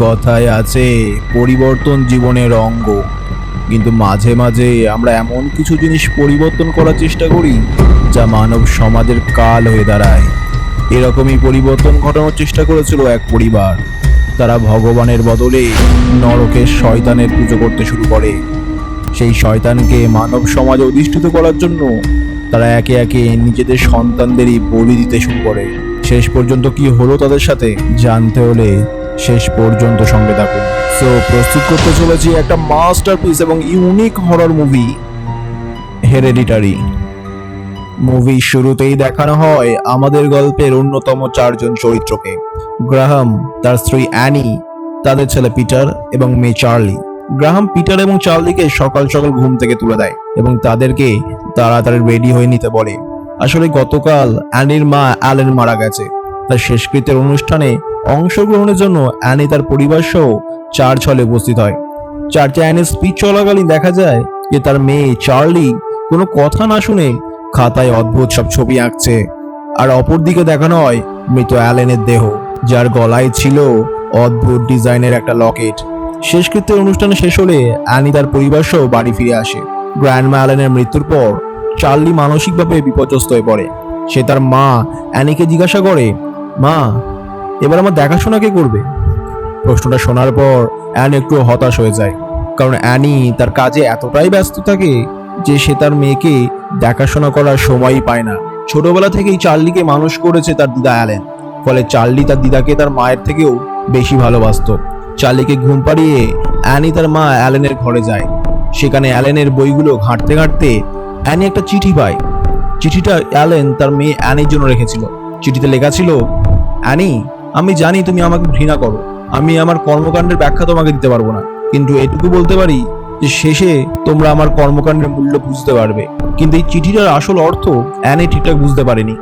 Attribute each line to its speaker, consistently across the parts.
Speaker 1: কথায় আছে পরিবর্তন জীবনের অঙ্গ, কিন্তু মাঝে মাঝে আমরা এমন কিছু জিনিস পরিবর্তন করার চেষ্টা করি যা মানব সমাজের কাল হয়ে দাঁড়ায়। এরকমই পরিবর্তন ঘটানোর চেষ্টা করেছিল এক পরিবার। তারা ভগবানের বদলে নরকের শয়তানের পুজো করতে শুরু করে। সেই শয়তানকে মানব সমাজে অধিষ্ঠিত করার জন্য তারা একে একে নিজেদের সন্তানদেরই বলি দিতে শুরু করে। শেষ পর্যন্ত কি হলো তাদের সাথে জানতে হলে শেষ পর্যন্ত সঙ্গে থাকুন। সো প্রস্তুত করতে চলেছি একটা মাস্টারপিস এবং ইউনিক হরর মুভি, হেরেডিটারি। মুভি শুরুতেই দেখানো হয় আমাদের গল্পের অন্যতম চারজন চরিত্রকে: গ্রাহাম, তার স্ত্রী অ্যানি, তাদের ছেলে পিটার এবং মেয়ে চার্লি। গ্রাহাম পিটার এবং চার্লিকে সকাল সকাল ঘুম থেকে তুলে দেয় এবং তাদেরকে তাড়াতাড়ি রেডি হয়ে নিতে বলে। আসলে গতকাল অ্যানির মা অ্যালেন মারা গেছে। তার শেষকৃত্যের অনুষ্ঠানে অংশগ্রহণের জন্য অ্যানি তার পরিবার সহ চার্চ হলে উপস্থিত হয়। চার্চে অ্যানির স্পিচ চলাকালীন দেখা যায় যে তার মেয়ে চার্লি কোনো কথা না শুনে খাতায় অদ্ভুত সব ছবি আঁকছে। আর অপরদিকে দেখানো হয় মৃত অ্যালেনের দেহ, যার গলায় ছিল অদ্ভুত ডিজাইনের একটা লকেট। শেষকৃত্যের অনুষ্ঠান শেষ হলে অ্যানি তার পরিবার সহ বাড়ি ফিরে আসে। গ্র্যান্ডমা অ্যালেনের মৃত্যুর পর চার্লি মানসিকভাবে বিপর্যস্ত হয়ে পড়ে। সে তার মা অ্যানিকে জিজ্ঞাসা করে, মা, এবার আমার দেখাশোনা কে করবে? প্রশ্নটা শোনার পর অ্যানি একটু হতাশ হয়ে যায়, কারণ অ্যানি তার কাজে এতটাই ব্যস্ত থাকে যে সে তার মেয়েকে দেখাশোনা করার সময়ই পায় না। ছোটবেলা থেকেই চার্লিকে মানুষ করেছে তার দিদা অ্যালেন, ফলে চার্লি তার দিদাকে তার মায়ের থেকেও বেশি ভালোবাসতো। চার্লিকে ঘুম পাড়িয়ে অ্যানি তার মা অ্যালেনের ঘরে যায়। সেখানে অ্যালেনের বইগুলো ঘাঁটতে ঘাঁটতে অ্যানি একটা চিঠি পায়। চিঠিটা অ্যালেন তার মেয়ে অ্যানির জন্য রেখেছিল। চিঠিতে লেখা ছিল, অ্যানি, আমি জানি তুমি আমাকে ঘৃণা করো, আমি আমার কর্মকাণ্ডের ব্যাখ্যা তোমাকে দিতে পারবো না, কিন্তু এটুকু বলতে পারি যে শেষে তোমরা আমার কর্মকাণ্ডের মূল্য বুঝতে পারবে। কিন্তু এই চিঠিটার আসল অর্থ অ্যানি ঠিকঠাক বুঝতে পারেনি।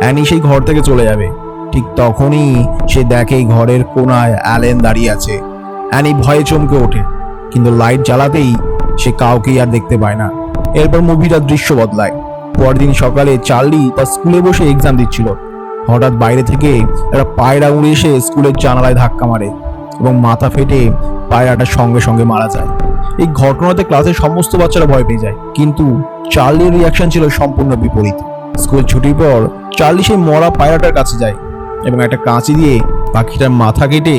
Speaker 1: অ্যানি সেই ঘর থেকে চলে যাবে। ঠিক তখনই সে দেখে ঘরের কোণায় অ্যালেন দাঁড়িয়ে আছে। অ্যানি ভয়ে চমকে ওঠে, কিন্তু লাইট জ্বালাতেই সে কাউকেই আর দেখতে পায় না। এরপর মুভিটার দৃশ্য বদলায়। পরদিন সকালে চার্লি তার স্কুলে বসে এক্সাম দিচ্ছিল। হঠাৎ বাইরে থেকে একটা পায়রা উড়ে এসে স্কুলের জানালায় ধাক্কা মারে এবং মাথা ফেটে পায়রাটার সঙ্গে সঙ্গে মারা যায়। এই ঘটনাতে ক্লাসের সমস্ত বাচ্চারা ভয় পেয়ে যায়, কিন্তু চার্লির রিয়াকশন ছিল সম্পূর্ণ বিপরীত। স্কুল ছুটির পর চার্লি সেই মরা পায়রাটার কাছে যায় এবং একটা কাঁচি দিয়ে পাখিটার মাথা কেটে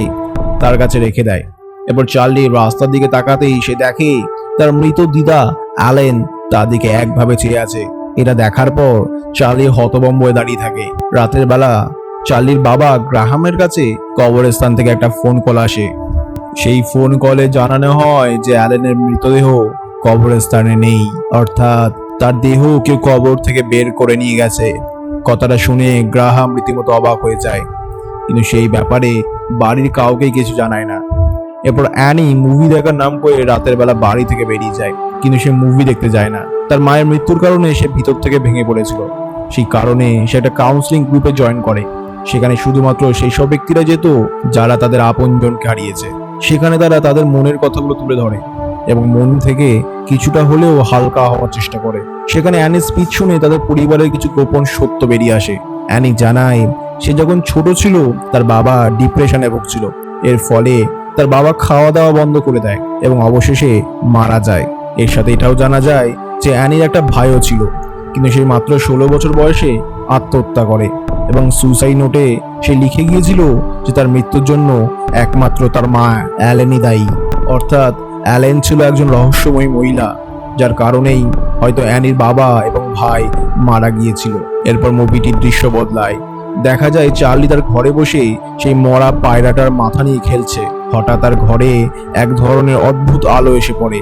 Speaker 1: তার কাছে রেখে দেয়। এরপর চার্লি রাস্তার দিকে তাকাতেই সে দেখে তার মৃত দিদা অ্যালেন তার দিকে একভাবে চেয়ে আছে। এটা দেখার পর চার্লি হতভম্ব হয়ে দাঁড়িয়ে থাকে। রাতের বেলা চার্লির বাবা গ্রাহামের কাছে কবরস্থান থেকে একটা ফোন কল আসে। সেই ফোন কলে জানানো হয় যে অ্যালেনের মৃতদেহ কবরস্থানে নেই, অর্থাৎ তার দেহ কেউ কবর থেকে বের করে নিয়ে গেছে। কথাটা শুনে গ্রাহাম রীতিমতো অবাক হয়ে যায়, কিন্তু সেই ব্যাপারে বাড়ির কাউকেই কিছু জানায় না। এরপর অ্যানি মুভি দেখার নাম করে রাতের বেলা বাড়ি থেকে বেরিয়ে যায়, কিন্তু সে মুভি দেখতে যায় না। তার মায়ের মৃত্যুর কারণে সে ভিতর থেকে ভেঙে পড়েছিল। সেই কারণে সে একটা কাউন্সিলিং গ্রুপে জয়েন করে। সেখানে শুধুমাত্র সেই সব ব্যক্তিরা যেত যারা তাদের আপনজনকে হারিয়েছে। সেখানে তারা তাদের মনের কথাগুলো তুলে ধরে এবং মন থেকে কিছুটা হলেও হালকা হওয়ার চেষ্টা করে। সেখানে অ্যানির স্পিচ শুনে তাদের পরিবারের কিছু গোপন সত্য বেরিয়ে আসে। অ্যানি জানায় সে যখন ছোট ছিল তার বাবা ডিপ্রেশনে ভুগছিল। এর ফলে তার বাবা খাওয়া দাওয়া বন্ধ করে দেয় এবং অবশেষে মারা যায়। এর সাথে এটাও জানা যায় যে অ্যানির একটা ভাইও ছিল, কিন্তু সে মাত্র 16 বছর বয়সে আত্মহত্যা করে এবং সুসাইড নোটে সে লিখে গিয়েছিল যে তার মৃত্যুর জন্য একমাত্র তার মা অ্যালেনই দায়ী। অর্থাৎ অ্যালেন ছিল একজন রহস্যময়ী মহিলা, যার কারণেই হয়তো অ্যানির বাবা এবং ভাই মারা গিয়েছিল। এরপর মুভিটির দৃশ্য বদলায়। দেখা যায় চার্লি তার ঘরে বসে সেই মরা পায়রাটার মাথা নিয়ে খেলছে। হঠাৎ তার ঘরে এক ধরনের অদ্ভুত আলো এসে পড়ে।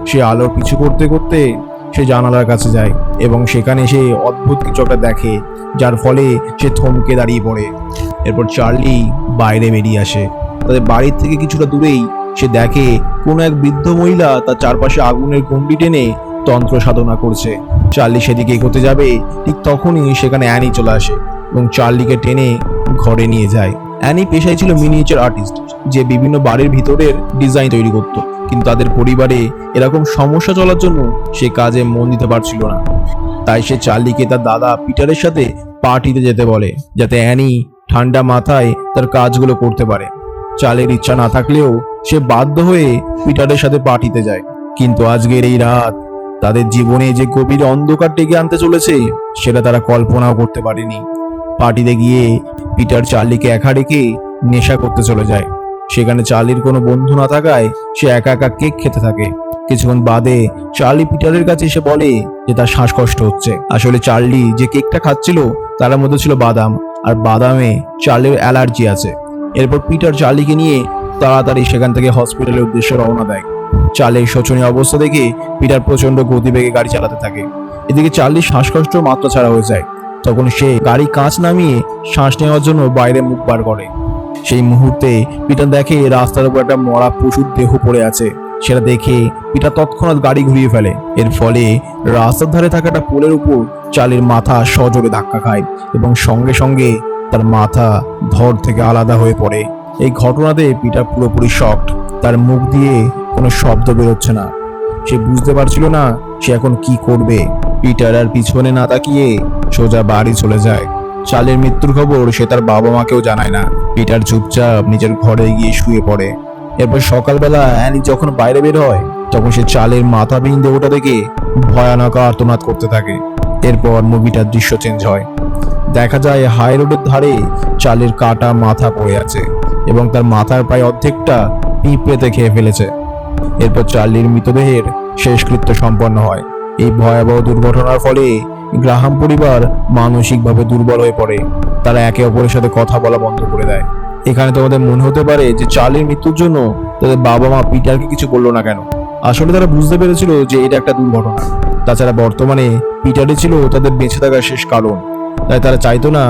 Speaker 1: সে আলোর পিছু করতে করতে সে জানালার কাছে যায় এবং সেখানে সে অদ্ভুত কিছু একটা দেখে, যার ফলে সে থমকে দাঁড়িয়ে পড়ে। এরপর চার্লি বাইরে বেরিয়ে আসে। তাদের বাড়ির থেকে কিছুটা দূরেই সে দেখে কোনো এক বৃদ্ধ মহিলা তার চারপাশে আগুনের গণ্ডি টেনে তন্ত্র সাধনা করছে। চার্লি সেদিকে এগোতে যাবে, ঠিক তখনই সেখানে অ্যানি চলে আসে এবং চার্লিকে টেনে ঘরে নিয়ে যায়। অ্যানি পেশায় ছিল মিনিয়েচার আর্টিস্ট, যে বিভিন্ন বাড়ির ভিতরের ডিজাইন তৈরি করত, কিন্তু তাদের পরিবারে এরকম সমস্যা চলার জন্য সে কাজে মন দিতে পারছিল না। তাই সে চার্লিকে তার দাদা পিটারের সাথে পার্টিতে যেতে বলে, যাতে অ্যানি ঠান্ডা মাথায় তার কাজগুলো করতে পারে। চার্লির ইচ্ছা না থাকলেও সে বাধ্য হয়ে পিটারের সাথে পার্টিতে যায়। কিন্তু আজকের এই রাত তাদের জীবনে যে গভীর অন্ধকার ডেকে আনতে চলেছে সেটা তারা কল্পনাও করতে পারেনি। পার্টিতে গিয়ে পিটার চার্লিকে একা রেখে নেশা করতে চলে যায়। সেখানে চার্লির কোনো বন্ধু না থাকায় সে একা একা কেক খেতে থাকে। কিছুক্ষণ বাদে চার্লি পিটারের কাছে এসে বলে যে তার শ্বাসকষ্ট হচ্ছে। আসলে চার্লি যে কেকটা খাচ্ছিল তার মধ্যে ছিল বাদাম, আর বাদামে চার্লির অ্যালার্জি আছে। এরপর পিটার চার্লিকে নিয়ে তাড়াতাড়ি সেখান থেকে হসপিটালের উদ্দেশ্যে রওনা দেয়। চার্লির শোচনীয় অবস্থা দেখে পিটার প্রচন্ড গতিবেগে গাড়ি চালাতে থাকে। এদিকে চার্লির শ্বাসকষ্ট মাত্রা ছাড়া হয়ে যায়। তখন সে গাড়ি কাঁচ নামিয়ে শ্বাস নেওয়ার জন্য বাইরে মুখ বার করে। সেই মুহূর্তে পিটার দেখে রাস্তার উপর একটা মরা পশুর দেহ পড়ে আছে। সেটা দেখে পিটার তৎক্ষণাৎ গাড়ি ঘুরিয়ে ফেলে। এর ফলে রাস্তার ধারে থাকা একটা পোলের উপর চার্লির মাথা সজোরে ধাক্কা খায় এবং সঙ্গে সঙ্গে তার মাথা ধর থেকে আলাদা হয়ে পড়ে। এই ঘটনাতে পিটার পুরোপুরি শকড। তার মুখ দিয়ে কোনো শব্দ বেরোচ্ছে না। সে বুঝতে পারছিল না সে এখন কি করবে। পিটার আর পিছনে না তাকিয়ে সোজা বাড়ি চলে যায়। চার্লির মৃত্যুর খবর সে তার বাবা মাকেও জানায় না। পিটার চুপচাপ নিজের ঘরে গিয়ে শুয়ে পড়ে। এরপর সকালবেলা অ্যানি যখন বাইরে বের হয় তখন সে চার্লির মাথাবিহীন দেহটা দেখে ভয়ানক আর্তনাদ করতে থাকে। এরপর মুভিটার দৃশ্য চেঞ্জ হয়। দেখা যায় হাই রোডের ধারে চার্লির কাটা মাথা পড়ে আছে এবং তার মাথার প্রায় অর্ধেকটা পিঁপড়েতে খেয়ে ফেলেছে। এরপর চার্লির মৃতদেহের শেষকৃত্য সম্পন্ন হয়। এই ভয়াবহ দুর্ঘটনার ফলে গ্রাহাম পরিবার মানসিকভাবে দুর্বল হয়ে পড়ে। তারা একে অপরের সাথে কথা বলা বন্ধ করে দেয়। এখানে তোমাদের মনে হতে পারে যে চার্লির মৃত্যুর জন্য তাদের বাবা মা পিটারকে কিছু বললো না কেন। আসলে তারা বুঝতে পেরেছিল যে এটা একটা দুর্ঘটনা। তাছাড়া বর্তমানে পিটারই ছিল তাদের বেঁচে থাকার শেষ কারণ। তাই তারা চাইতো না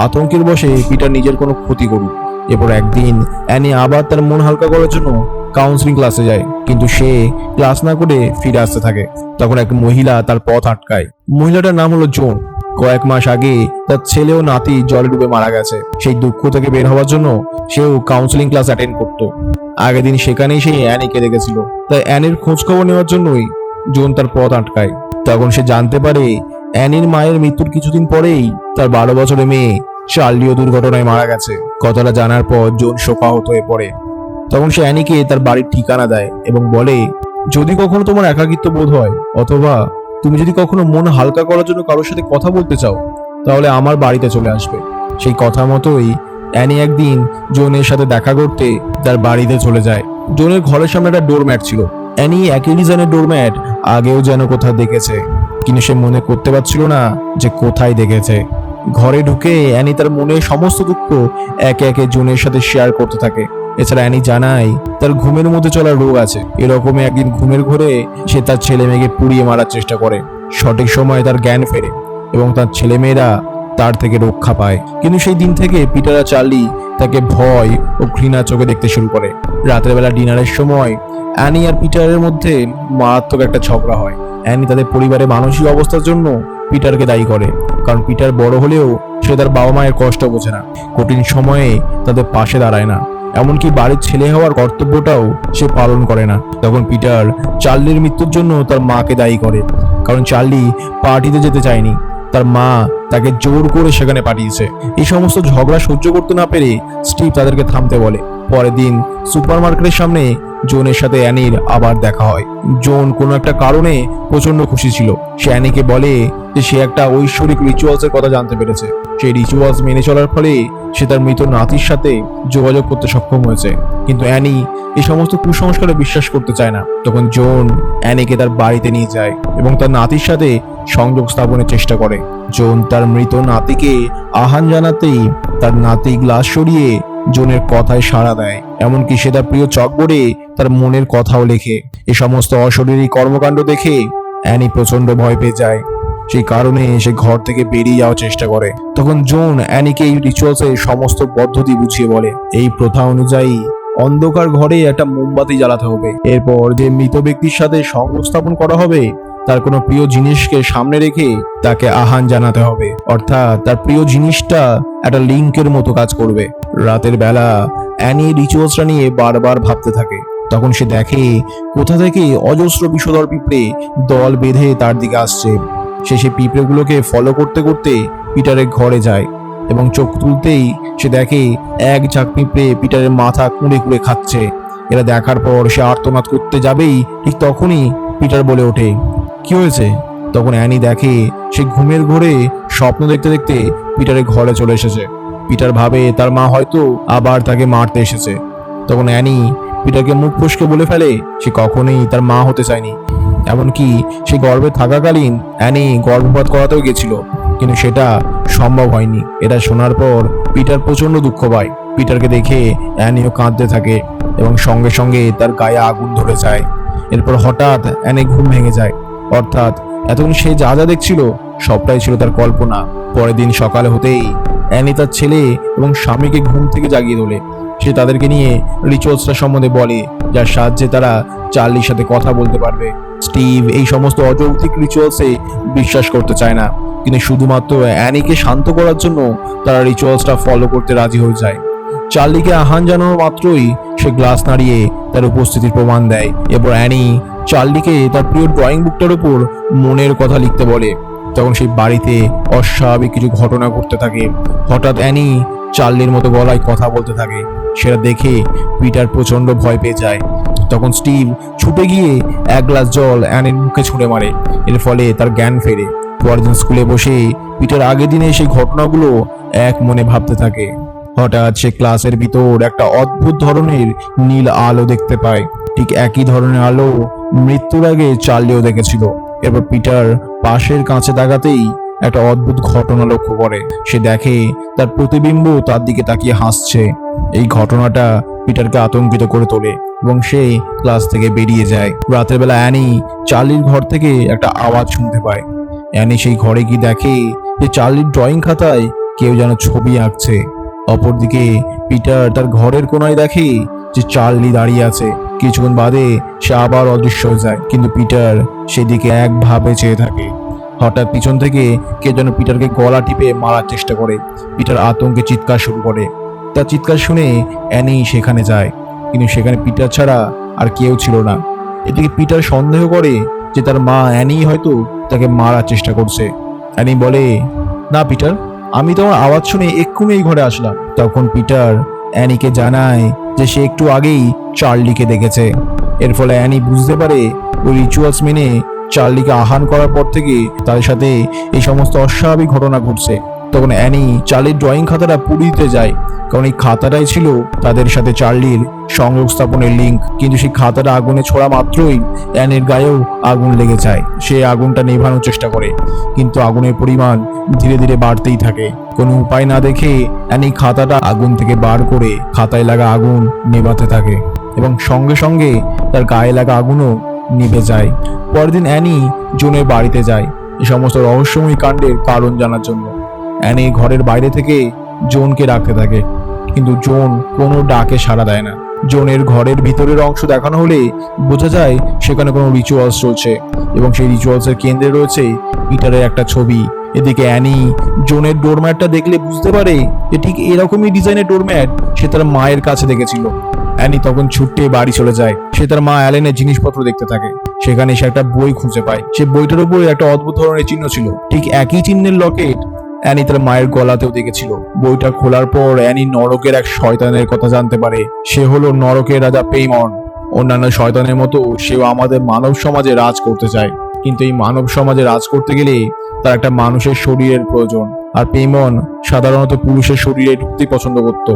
Speaker 1: আতঙ্কের বশে পিটার নিজের কোনো ক্ষতি করুক। এরপর একদিন অ্যানি আবার তার মন হালকা করার জন্য কাউন্সিলিং ক্লাসে যায়, কিন্তু সে ক্লাস না করে ফিরে আসতে থাকে। তখন এক মহিলা তার পথ আটকায়। মহিলাটার নাম হলো জোন। কয়েক মাস আগে তার ছেলে ও নাতি জলে ডুবে মারা গেছে। সেই দুঃখ থেকে বের হওয়ার জন্য সেও কাউন্সিলিং ক্লাস অ্যাটেন্ড করতো। আগের দিন সেখানেই সে অ্যানিকে দেখেছিল। তাই অ্যানির খোঁজ খবর নেওয়ার জন্যই জোন তার পথ আটকায়। তখন সে জানতে পারে অ্যানির মায়ের মৃত্যুর কিছুদিন পরেই তার 12 বছরের মেয়ে চার্লিও দুর্ঘটনায় মারা গেছে। কথাটা জানার পর জোন শোকাহত হয়ে পড়ে। তখন সে অ্যানিকে তার বাড়ির ঠিকানা দেয় এবং বলে, যদি কখনো তোমার একাকিত্ব বোধ হয় অথবা তুমি যদি কখনো মন হালকা করার জন্য কারোর সাথে কথা বলতে চাও তাহলে আমার বাড়িতে চলে আসবে। সেই কথা মতোই অ্যানি একদিন জোনের সাথে দেখা করতে তার বাড়িতে চলে যায়। জোনের ঘরের সামনে একটা ডোরম্যাট ছিল। অ্যানি একই ডিজাইনের ডোরম্যাট আগেও যেন কোথাও দেখেছে, কিন্তু সে মনে করতে পারছিল না যে কোথায় দেখেছে। ঘরে ঢুকে অ্যানি তার মনের সমস্ত দুঃখ একে একে জোনের সাথে শেয়ার করতে থাকে। এছাড়া অ্যানি জানায় তার ঘুমের মধ্যে চলার রোগ আছে। এরকমই একদিন ঘুমের ঘোরে সে তার ছেলে মেয়েকে পুড়িয়ে মারার চেষ্টা করে। সঠিক সময়ে তার জ্ঞান ফেরে এবং তার ছেলেমেয়েরা তার থেকে রক্ষা পায়। কিন্তু সেই দিন থেকে পিটার আর চার্লি তাকে ভয় ও ঘৃণা চোখে দেখতে শুরু করে। রাতের বেলা ডিনারের সময় অ্যানি আর পিটারের মধ্যে মারাত্মক একটা ঝগড়া হয়। অ্যানি তাদের পরিবারের মানসিক অবস্থার জন্য পিটারকে দায়ী করে, কারণ পিটার বড় হলেও সে তার বাবা মায়ের কষ্ট বোঝে না, কঠিন সময়ে তাদের পাশে দাঁড়ায় না, এমনকি বাড়ির ছেলে হওয়ার কর্তব্যটাও সে পালন করে না। তখন পিটার চার্লির মৃত্যুর জন্য তার মাকে দায়ী করে, কারণ চার্লি পার্টিতে যেতে চায়নি। তার মা তাকে জোর করে সেখানে পাঠিয়েছে। এই সমস্ত ঝগড়া সহ্য করতে না পেরে স্টিভ তাদেরকে থামতে বলে। পরের দিন সুপারমার্কেটের সামনে জোনের সাথে অ্যানির আবার দেখা হয়। জোন কোনো একটা কারণে প্রচন্ড খুশি ছিল। সে অ্যানিকে বলে যে সে একটা ঐশ্বরিক রিচুয়ালসের কথা জানতে পেরেছে। সেই রিচুয়ালস মেনে চলার ফলে সে তার মৃত নাতির সাথে যোগাযোগ করতে সক্ষম হয়েছে। কিন্তু অ্যানি এই সমস্ত কুসংস্কারে বিশ্বাস করতে চায় না। তখন জোন অ্যানিকে তার বাড়িতে নিয়ে যায় এবং তার নাতির সাথে সংযোগ স্থাপনের চেষ্টা করে। জোন তার মৃত নাতিকে আহ্বান জানাতেই তার নাতি গ্লাস সরিয়ে জোনের কথায় সাড়া দেয়। এমনকি সে তার প্রিয় চকবোর্ডে তার মনের কথাও লেখে। এই সমস্ত অশরীরী কর্মকাণ্ড দেখে অ্যানি প্রচন্ড ভয় পেয়ে যায়। সেই কারণে সে ঘর থেকে বেরিয়ে যাওয়ার চেষ্টা করে। তখন জোন অ্যানিকে এই রিচুয়ালসের সমস্ত পদ্ধতি বুঝিয়ে বলে। এই প্রথা অনুযায়ী অন্ধকার ঘরে একটা মোমবাতি জ্বালাতে হবে। এরপর যে মৃত ব্যক্তির সাথে সংযোগ স্থাপন করা হবে তার কোনো প্রিয় জিনিসকে সামনে রেখে তাকে আহ্বান জানাতে হবে, অর্থাৎ তার প্রিয় জিনিসটা একটা লিঙ্কের মতো কাজ করবে। রাতের বেলা অ্যানি রিচুয়ালসটা নিয়ে বারবার ভাবতে থাকে। তখন সে দেখে কোথা থেকে অজস্র বিষধর পিঁপড়ে দল বেঁধে তার দিকে আসছে। সে সেই পিঁপড়েগুলোকে ফলো করতে করতে পিটারের ঘরে যায়। এবং চোখ তুলতেই সে দেখে এক ঝাঁক পিঁপড়ে পিটারের মাথা কুঁড়ে কুঁড়ে খাচ্ছে। এরা দেখার পর সে আর্তনাদ করতে যাবেই ঠিক তখনই পিটার বলে ওঠে, কি হয়েছে? তখন অ্যানি দেখে সে ঘুমের ঘোরে স্বপ্ন দেখতে দেখতে পিটারের ঘরে চলে এসেছে। পিটার ভাবে তার মা হয়তো আবার তাকে মারতে এসেছে। তখন অ্যানি পিটারকে মুখ ফসকে বলে ফেলে সে কখনোই তার মা হতে চায়নি। এমনকি সে গর্ভে থাকাকালীন অ্যানি গর্ভপাত করাতেও গেছিল, কিন্তু সেটা সম্ভব হয়নি। এটা শোনার পর পিটার প্রচন্ড দুঃখ পায়। পিটারকে দেখে অ্যানিও কাঁদতে থাকে এবং সঙ্গে সঙ্গে তার গায়ে আগুন ধরে যায়। এরপর হঠাৎ অ্যানি ঘুম ভেঙে যায়, অর্থাৎ এতক্ষণ সে যা যা দেখছিল সবটাই ছিল তার কল্পনা। পরের দিন সকালে হতেই অ্যানি তার ছেলে এবং স্বামীকে ঘুম থেকে জাগিয়ে তোলে। সে তাদেরকে নিয়ে রিচুয়ালসটা সম্বন্ধে বলে, যার সাহায্যে তারা চার্লির সাথে কথা বলতে পারবে। স্টিভ এই সমস্ত অযৌক্তিক রিচুয়ালসে বিশ্বাস করতে চায় না, কিন্তু শুধুমাত্র অ্যানিকে শান্ত করার জন্য তারা রিচুয়ালসটা ফলো করতে রাজি হয়ে যায়। চার্লিকে আহ্বান জানানো মাত্রই সে গ্লাস নাড়িয়ে তার উপস্থিতির প্রমাণ দেয়। এরপর অ্যানি চার্লিকে তার প্রিয় ড্রয়িং বুকটার উপর মনের কথা লিখতে বলে। তখন সেই বাড়িতে অস্বাভাবিক কিছু ঘটনা ঘটতে থাকে। হঠাৎ অ্যানি চার্লির মতো গলায় কথা বলতে থাকে। সেটা দেখে পিটার প্রচন্ড ভয় পেয়ে যায়। তখন স্টিভ ছুটে গিয়ে এক গ্লাস জল অ্যানির মুখে ছুঁড়ে মারে। এর ফলে তার জ্ঞান ফেরে। পরের দিন স্কুলে বসে পিটার আগের দিনে সেই ঘটনাগুলো এক মনে ভাবতে থাকে। হঠাৎ সে ক্লাসের ভিতর একটা অদ্ভুত ধরনের নীল আলো দেখতে পায়। ঠিক একই ধরনের আলো মৃত্যুর আগে চার্লিও দেখেছিল। এরপর পিটার পাশের কাঁচে তাকাতেই একটা অদ্ভুত ঘটনা লক্ষ্য করে। সে দেখে তার প্রতিবিম্ব তার দিকে তাকিয়ে হাসছে। এই ঘটনাটা পিটারকে আতঙ্কিত করে তোলে এবং সে ক্লাস থেকে বেরিয়ে যায়। রাতের বেলা অ্যানি চার্লির ঘর থেকে একটা আওয়াজ শুনতে পায়। অ্যানি সেই ঘরে গিয়ে দেখে যে চার্লির ড্রয়িং খাতায় কেউ যেন ছবি আঁকছে। অপরদিকে পিটার তার ঘরের কোনায় দেখে যে চার্লি দাঁড়িয়ে আছে। কিছুক্ষণ বাদে সে আবার অদৃশ্য হয়ে যায়, কিন্তু পিটার সেদিকে একভাবে চেয়ে থাকে। হঠাৎ পিছন থেকে কে যেন পিটারকে গলা টিপে মারার চেষ্টা করে। পিটার আতঙ্কে চিৎকার শুরু করে। তার চিৎকার শুনে অ্যানি সেখানে যায়, কিন্তু সেখানে পিটার ছাড়া আর কেউ ছিল না। এদিকে পিটার সন্দেহ করে যে তার মা অ্যানি হয়তো তাকে মারার চেষ্টা করছে। অ্যানি বলে, না পিটার, আমি তোমার আওয়াজ শুনে এক্ষুনি এই ঘরে আসলাম। তখন পিটার অ্যানিকে জানায় যে সে একটু আগেই চার্লিকে দেখেছে। এর ফলে অ্যানি বুঝতে পারে ওই রিচুয়ালস মেনে চার্লিকে আহ্বান করার পর থেকে তাদের সাথে এই সমস্ত অস্বাভাবিক ঘটনা ঘটছে। তখন অ্যানি চার্লির ড্রয়িং খাতাটা পুড়িয়ে দিতে যায়, কারণ এই খাতাটাই ছিল তাদের সাথে চার্লির সংযোগ স্থাপনের লিঙ্ক। কিন্তু সেই খাতাটা আগুনে ছোড়া মাত্রই অ্যানির গায়েও আগুন লেগে যায়। সে আগুনটা নেভানোর চেষ্টা করে, কিন্তু আগুনের পরিমাণ ধীরে ধীরে বাড়তেই থাকে। কোনো উপায় না দেখে অ্যানি খাতাটা আগুন থেকে বার করে খাতায় লাগা আগুন নেভাতে থাকে এবং সঙ্গে সঙ্গে তার গায়ে লাগা আগুনও নিভে যায়। পরের দিন অ্যানি জোনের বাড়িতে যায় এই সমস্ত রহস্যময় কাণ্ডের কারণ জানার জন্য। অ্যানি ঘরের বাইরে থেকে জোনকে ডাকতে থাকে, কিন্তু জোন কোনো ডাকে সাড়া দেয় না। জোনের ঘরের ভিতরের অংশ দেখানো হলে বোঝা যায় সেখানে কোনো রিচুয়ালস চলছে এবং সেই রিচুয়ালসের কেন্দ্রে রয়েছে পিটারের একটা ছবি। এদিকে অ্যানি জোনের ডোরম্যাটটা দেখলে বুঝতে পারে যে ঠিক এরকমই ডিজাইনের ডোরম্যাট সে তার মায়ের কাছে দেখেছিল। অ্যানি তখন ছুটে বাড়ি চলে যায়। সে তার মা অ্যালেনের জিনিসপত্র দেখতে থাকে। সেখানে সে একটা বই খুঁজে পায়। সে বইটার উপরে একটা অদ্ভুত ধরনের চিহ্ন ছিল। ঠিক একই চিহ্নের লকেট অ্যানি তার মায়ের গলাতেও দেখেছিল। বইটা খোলার পর অ্যানি নরকের এক শয়তানের কথা জানতে পারে। সে হলো নরকের রাজা পেইমন। অন্যান্য শয়তানের মতো সেও আমাদের মানব সমাজে রাজ করতে চায়, কিন্তু এই মানব সমাজে রাজ করতে গেলে তার একটা মানুষের শরীরের প্রয়োজন, আর পেইমন সাধারণত পুরুষের শরীরে ঢুকতে পছন্দ করত।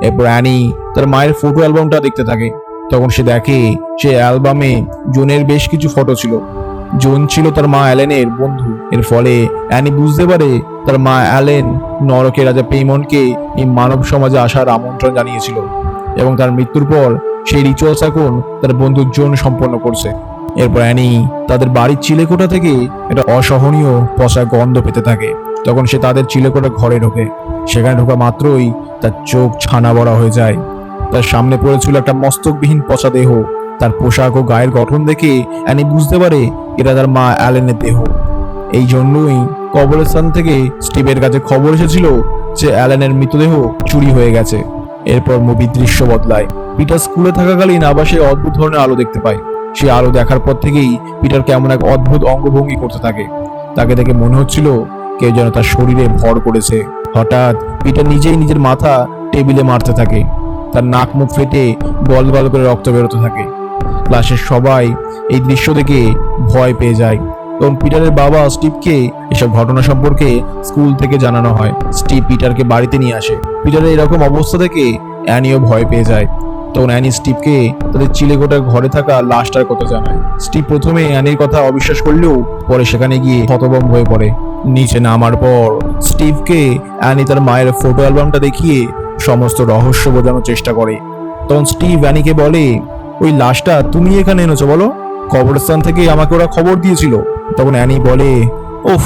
Speaker 1: এরপর অ্যানি তার মায়ের ফটো অ্যালবামটা দেখতে থাকে। তখন সে দেখে সে অ্যালবামে জোনের বেশ কিছু ফটো ছিল। জোন ছিল তার মা অ্যালেনের বন্ধু। এর ফলে অ্যানি বুঝতে পারে তার মা অ্যালেন নরকের রাজা পেইমনকে এই মানব সমাজে আসার আমন্ত্রণ জানিয়েছিল এবং তার মৃত্যুর পর সেই রিচুয়ালস এখন তার বন্ধু জোন সম্পন্ন করছে। এরপর অ্যানি তাদের বাড়ির চিলেকোঠা থেকে একটা অসহনীয় পচা গন্ধ পেতে থাকে। তখন সে তাদের চিলেকোঠা ঘরে ঢোকে। সেখানে ঢোকা মাত্রই তার চোখ ছানা বড়া হয়ে যায়। তার সামনে পড়েছিল একটা মস্তকবিহীন পচা দেহ। তার পোশাক ও গায়ের গঠন দেখে অ্যানি বুঝতে পারে এটা তার মা অ্যালেনের দেহ। এই জন্যই কবরস্থান থেকে স্টিভের কাছে খবর এসেছিল যে অ্যালেনের মৃতদেহ চুরি হয়ে গেছে। এরপর মুভির দৃশ্য বদলায়। পিটার স্কুলে থাকাকালীন আবার সে অদ্ভুত ধরনের আলো দেখতে পায়। সে আলো দেখার পর থেকেই পিটার কেমন এক অদ্ভুত অঙ্গভঙ্গি করতে থাকে। তাকে দেখে মনে হচ্ছিল কেউ যেন তার শরীরে ভর করেছে। হঠাৎ পিটার নিজেই নিজের মাথা টেবিলে মারতে থাকে। তার নাক মুখ ফেটে গল গল করে রক্ত বেরোতে থাকে। ক্লাসের সবাই এই দৃশ্য দেখে ভয় পেয়ে যায়। তখন পিটারের বাবা স্টিভকে এসব ঘটনা সম্পর্কে স্কুল থেকে জানানো হয়। স্টিভ পিটারকে বাড়িতে নিয়ে আসে। পিটারের এরকম অবস্থা দেখে অ্যানিও ভয় পেয়ে যায়। তখন অ্যানি স্টিভকে তাদের চিলেকোঠার ঘরে থাকা লাশটার কথা জানায়। স্টিভ প্রথমে অ্যানির কথা অবিশ্বাস করলেও পরে সেখানে গিয়ে হতভম্ব হয়ে পড়ে। নিচে নামার পর স্টিভকে অ্যানি তার মায়ের ফটো অ্যালবামটা দেখিয়ে সমস্ত রহস্য বোঝানোর চেষ্টা করে। তখন স্টিভ অ্যানিকে বলে, ওই লাশটা তুমি এখানে এনেছো বলো? কবরস্থান থেকে আমাকে ওরা খবর দিয়েছিল। তখন অ্যানি বলে, ওফ,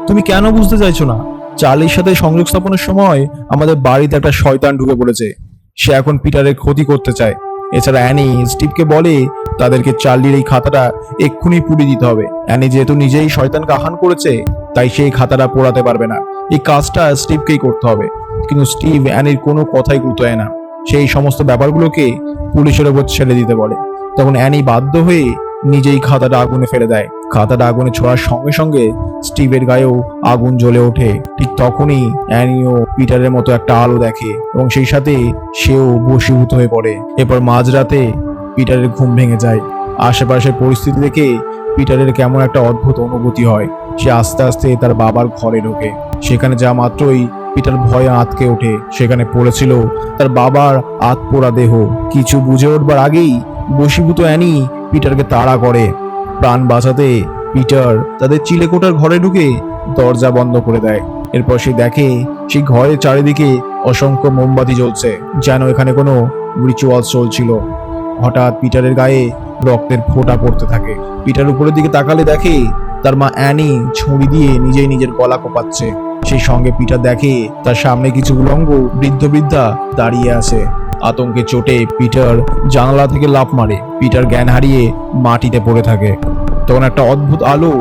Speaker 1: তুমি কেন বুঝতে চাইছো না? চার্লির সাথে সংযোগ স্থাপনের সময় আমাদের বাড়িতে একটা শয়তান ঢুকে পড়েছে। সে এখন পিটারের ক্ষতি করতে চায়। এছাড়া অ্যানি স্টিভকে বলে তাদেরকে চার্লির এই খাতাটা এক্ষুনি পুড়িয়ে দিতে হবে। অ্যানি যেহেতু নিজেই শয়তানকে আহ্বান করেছে, তাই সেই খাতাটা পোড়াতে পারবে না। এই কাজটা স্টিভকেই করতে হবে। কিন্তু স্টিভ অ্যানির কোনো কথাই গুরুত্ব দেয় না। সেই সমস্ত ব্যাপারগুলোকে পুলিশের ওপর ছেড়ে দিতে বলে। তখন অ্যানি বাধ্য হয়ে নিজেই খাতাটা আগুনে ফেলে দেয়। খাতাটা আগুনে ছোড়ার সঙ্গে সঙ্গে স্টিভের গায়েও আগুন জ্বলে ওঠে। ঠিক তখনই অ্যানিও পিটারের মতো একটা আলো দেখে এবং সেই সাথে সেও বশীভূত হয়ে পড়ে। এরপর মাঝরাতে পিটারের ঘুম ভেঙে যায়। আশেপাশের পরিস্থিতি দেখে পিটারের কেমন একটা অদ্ভুত অনুভূতি হয়। সে আস্তে আস্তে তার বাবার ঘরে ঢোকে। সেখানে যা মাত্রই পিটার ভয়ে আঁতকে ওঠে। সেখানে পড়েছিল তার বাবার আতপোড়া দেহ। কিছু বুঝে উঠবার আগেই বশীভূত অ্যানি পিটারকে তাড়া করে। প্রাণ বাঁচাতে পিটার তাদের চিলেকোঠার ঘরে ঢুকে দরজা বন্ধ করে দেয়। এরপর সে দেখে সেই ঘরের চারিদিকে অসংখ্য মোমবাতি জ্বলছে, যেন এখানে কোনো রিচুয়াল চলছিল। হঠাৎ পিটারের গায়ে রক্তের ফোঁটা পড়তে থাকে। পিটার উপরের দিকে তাকালে দেখে তার মা অ্যানি ছুরি দিয়ে নিজেই নিজের গলা কোপাচ্ছে। সেই সঙ্গে পিটার দেখে তার সামনে কিছু উলঙ্গ বৃদ্ধ বৃদ্ধা দাঁড়িয়ে আছে। আতঙ্কে চোটে পিটার জানালা থেকে লাফ মারে। পিটার জ্ঞান হারিয়ে মাটিতে পড়ে থাকে। তখন একটা অদ্ভুত আলো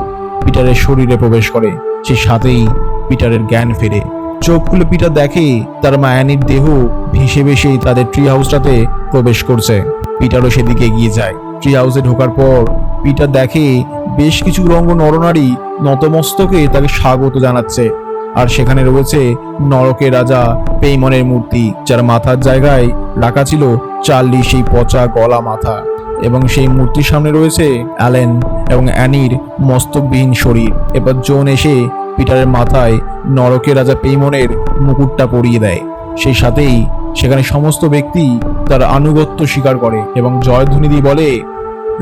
Speaker 1: পিটারের শরীরে প্রবেশ করে। সে সাথেই পিটারের জ্ঞান ফেরে। চোখ খুলে পিটার দেখে তার মা অ্যানির দেহ ভেসে ভেসে তাদের ট্রি হাউসটাতে প্রবেশ করছে। পিটারও সেদিকে এগিয়ে যায়। ট্রি হাউসে ঢোকার পর পিটার দেখে বেশ কিছু উলঙ্গ নরনারী নতমস্তকে তাকে স্বাগত জানাচ্ছে। আর সেখানে রয়েছে নরকের রাজা পেইমনের মূর্তি, যার মাথার জায়গায় রাখা ছিল চার্লি সেই পচা গলা মাথা। এবং সেই মূর্তির সামনে রয়েছে অ্যালেন এবং অ্যানির মস্তকবিহীন শরীর। এবার জোন এসে পিটারের মাথায় নরকের রাজা পেইমনের মুকুটটা পরিয়ে দেয়। সেই সাথেই সেখানে সমস্ত ব্যক্তি তার আনুগত্য স্বীকার করে এবং জয়ধ্বনি দিয়ে বলে,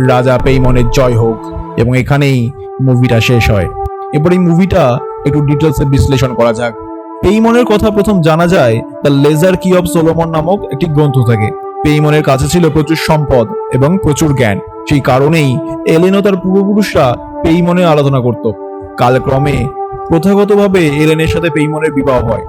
Speaker 1: রাজা পেইমনের জয় হোক। এবং এখানেই মুভিটা শেষ হয়। এবার এই মুভিটা একটু ডিটেলসে বিশ্লেষণ করা যাক। পেইমনের কথা প্রথম জানা যায় দ্য লেজার কি অফ সোলোমন নামক একটি গ্রন্থ থেকে। পেইমনের কাছে ছিল প্রচুর সম্পদ এবং প্রচুর জ্ঞান। সেই কারণেই এলেন ও তার পূর্বপুরুষরা পেইমনের আরাধনা করত। কালক্রমে প্রথাগতভাবে এলেনের সাথে পেইমনের বিবাহ হয়।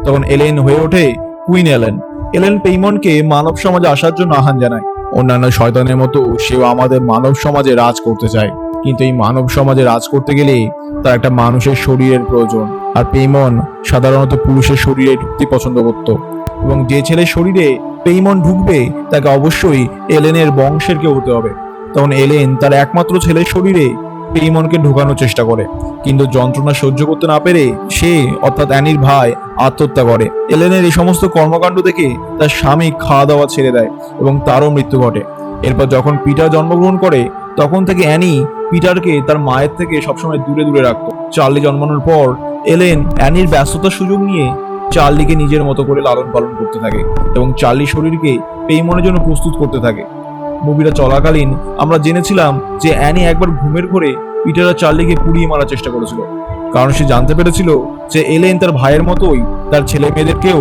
Speaker 1: তখন এলেন হয়ে ওঠে কুইন এলেন। এলেন পেইমনকে মানব সমাজে আসার জন্য আহ্বান জানায়। অন্যান্য শয়তানের মতো সেও আমাদের মানব সমাজে রাজ করতে চায়, কিন্তু এই মানব সমাজে রাজ করতে গেলে তার একটা মানুষের শরীরের প্রয়োজন। আর পেইমন সাধারণত পুরুষের শরীরে ঢুকতে পছন্দ করত এবং যে ছেলের শরীরে পেইমন ঢুকবে তাকে অবশ্যই এলেনের বংশের কেউ হতে হবে। তখন এলেন তার একমাত্র ছেলের শরীরে পেইমনকে ঢোকানোর চেষ্টা করে, কিন্তু যন্ত্রণা সহ্য করতে না পেরে সে অর্থাৎ অ্যানির ভাই আত্মহত্যা করে। এলেনের এই সমস্ত কর্মকাণ্ড দেখে তার স্বামী খাওয়া দাওয়া ছেড়ে দেয় এবং তারও মৃত্যু ঘটে। এরপর যখন পিটার জন্মগ্রহণ করে তখন থেকে অ্যানি পিটারকে তার মায়ের থেকে সবসময় দূরে দূরে রাখতো। চার্লি জন্মানোর পর এলেন অ্যানির ব্যস্ততার সুযোগ নিয়ে চার্লিকে নিজের মতো করে লালন পালন করতে থাকে এবং চার্লির শরীরকে পেইমনের জন্য প্রস্তুত করতে থাকে। মুভিটা চলাকালীন আমরা জেনেছিলাম যে অ্যানি একবার ঘুমের ঘোরে পিটার আর চার্লিকে পুড়িয়ে মারার চেষ্টা করেছিল, কারণ সে জানতে পেরেছিল যে এলেন তার ভাইয়ের মতোই তার ছেলে মেয়েদেরকেও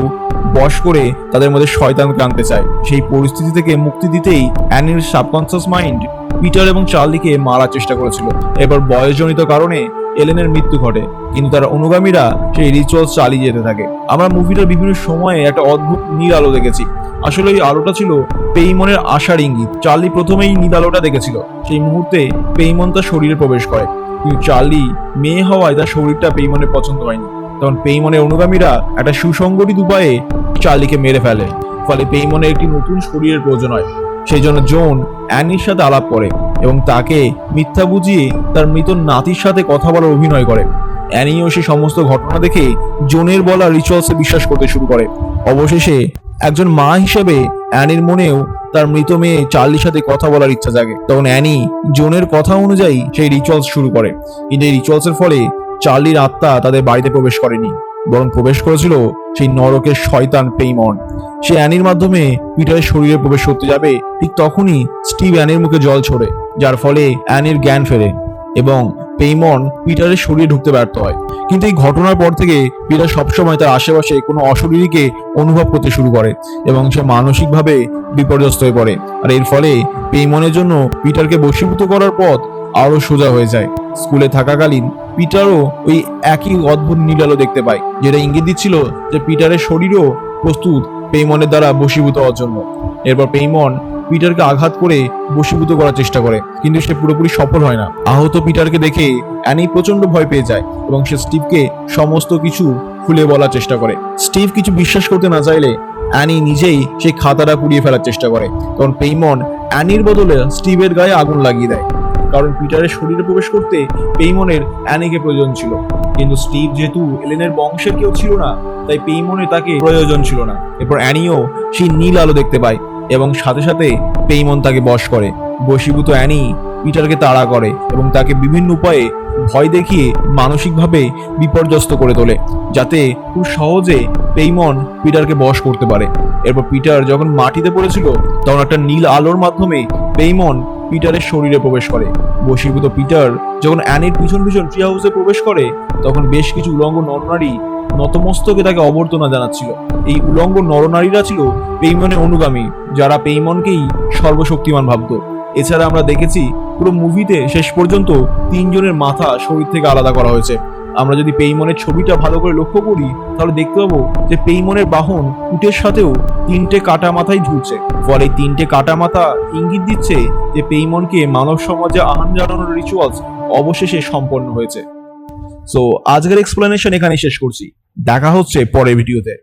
Speaker 1: বশ করে তাদের মধ্যে শয়তানকে আনতে চায়। সেই পরিস্থিতি থেকে মুক্তি দিতেই অ্যানির সাবকনসিয়াস মাইন্ড পিটার এবং চার্লিকে মারার চেষ্টা করেছিল। এবার বয়সজনিত কারণে এলেনের মৃত্যু ঘটে, কিন্তু তার অনুগামীরা সেই রিচুয়াল চালিয়ে যেতে থাকে। আমরা মুভিটার বিভিন্ন সময়ে একটা অদ্ভুত নীল আলো দেখেছি। আসলে এই আলোটা ছিল পেইমনের আশার ইঙ্গিত। চার্লি প্রথমেই নীল আলোটা দেখেছিল। সেই মুহূর্তে পেইমন তার শরীরে প্রবেশ করে, কিন্তু চার্লি মেয়ে হওয়ায় তার শরীরটা পেইমনের পছন্দ হয়নি। তখন পেইমনের অনুগামীরা একটা সুসংগঠিত উপায়ে চার্লিকে মেরে ফেলে। ফলে পেইমনের একটি নতুন শরীরের প্রয়োজন হয়। সেই জন্য জোন অ্যানির সাথে আলাপ করে এবং তাকে মিথ্যা বুঝিয়ে তার মৃত নাতির সাথে কথা বলার অভিনয় করে। অ্যানিও সে সমস্ত ঘটনা দেখে জনের বলা রিচুয়ালসে বিশ্বাস করতে শুরু করে। অবশেষে একজন মা হিসেবে অ্যানির মনেও তার মৃত মেয়ে চার্লির সাথে কথা বলার ইচ্ছা জাগে। তখন অ্যানি জনের কথা অনুযায়ী সেই রিচুয়ালস শুরু করে, কিন্তু এই রিচুয়ালসের ফলে চার্লির আত্মা তাদের বাড়িতে প্রবেশ করেনি, বরং প্রবেশ করেছিল সেই নরকের শয়তান পেইমন। সে অ্যানির মাধ্যমে পিটারের শরীরে প্রবেশ করতে যাবে, ঠিক তখনই স্টিভ অ্যানির মুখে জল ছোড়ে, যার ফলে অ্যানির জ্ঞান ফেরে এবং পেইমন পিটারের শরীরে ঢুকতে ব্যর্থ হয়। কিন্তু এই ঘটনার পর থেকে পিটার সবসময় তার আশেপাশে কোনো অশরীরীকে অনুভব করতে শুরু করে এবং সে মানসিকভাবে বিপর্যস্ত হয়ে পড়ে। আর এর ফলে পেইমনের জন্য পিটারকে বশীভূত করার পথ আরো সোজা হয়ে যায়। স্কুলে থাকাকালীন পিটারও ওই একই অদ্ভুত নীল আলো দেখতে পায়, যেটা ইঙ্গিত দিচ্ছিল যে পিটারের শরীরও প্রস্তুত পেইমনের দ্বারা বশীভূত হওয়ার জন্য। এরপর পেইমন পিটারকে আঘাত করে বশীভূত করার চেষ্টা করে, কিন্তু সে পুরোপুরি সফল হয় না। আহত পিটারকে দেখে অ্যানি প্রচন্ড ভয় পেয়ে যায় এবং সে স্টিভকে সমস্ত কিছু খুলে বলার চেষ্টা করে। স্টিভ কিছু বিশ্বাস করতে না চাইলে অ্যানি নিজেই সেই খাতাটা পুড়িয়ে ফেলার চেষ্টা করে। তখন পেইমন অ্যানির বদলে স্টিভের গায়ে আগুন লাগিয়ে দেয়, কারণ পিটারের শরীরে প্রবেশ করতে পেইমনের অ্যানিকে প্রয়োজন ছিল। কিন্তু স্টিভ যেহেতু এলেনের বংশের কেউ ছিল না, তাই পেইমনের তাকে প্রয়োজন ছিল না। এরপর অ্যানিও সেই নীল আলো দেখতে পায় এবং সাথে সাথে পেইমন তাকে বশ করে। বশীভূত অ্যানি পিটারকে তাড়া করে এবং তাকে বিভিন্ন উপায়ে ভয় দেখিয়ে মানসিকভাবে বিপর্যস্ত করে তোলে, যাতে খুব সহজে পেইমন পিটারকে বশ করতে পারে। এরপর পিটার যখন মাটিতে পড়েছিল, তখন একটা নীল আলোর মাধ্যমে পেইমন পিটারের শরীরে প্রবেশ করে। বশীভূত পিটার যখন অ্যানির পিছন পিছন ট্রি হাউসে প্রবেশ করে, তখন বেশ কিছু উলঙ্গ নরনারী নতমস্তকে তাকে অভ্যর্থনা জানাচ্ছিল। এই উলঙ্গ নরনারীরা ছিল পেইমনের অনুগামী, যারা পেইমনকেই সর্বশক্তিমান ভাবত। এছাড়া আমরা দেখেছি পুরো মুভিতে শেষ পর্যন্ত তিনজনের মাথা শরীর থেকে আলাদা করা হয়েছে। আমরা যদি পেইমনের ছবিটা ভালো করে লক্ষ্য করি, তাহলে দেখতে পাবো যে পেইমনের বাহন উটের সাথেও তিনটে কাটা মাথাই ঝুলছে। ফলে এই তিনটে কাটা মাথা ইঙ্গিত দিচ্ছে যে পেইমনকে মানব সমাজে আহ্বান জানানোর রিচুয়ালস অবশেষে সম্পন্ন হয়েছে। সো আজকের এক্সপ্লেনেশন এখানে শেষ করছি। দেখা হচ্ছে পরের ভিডিওতে।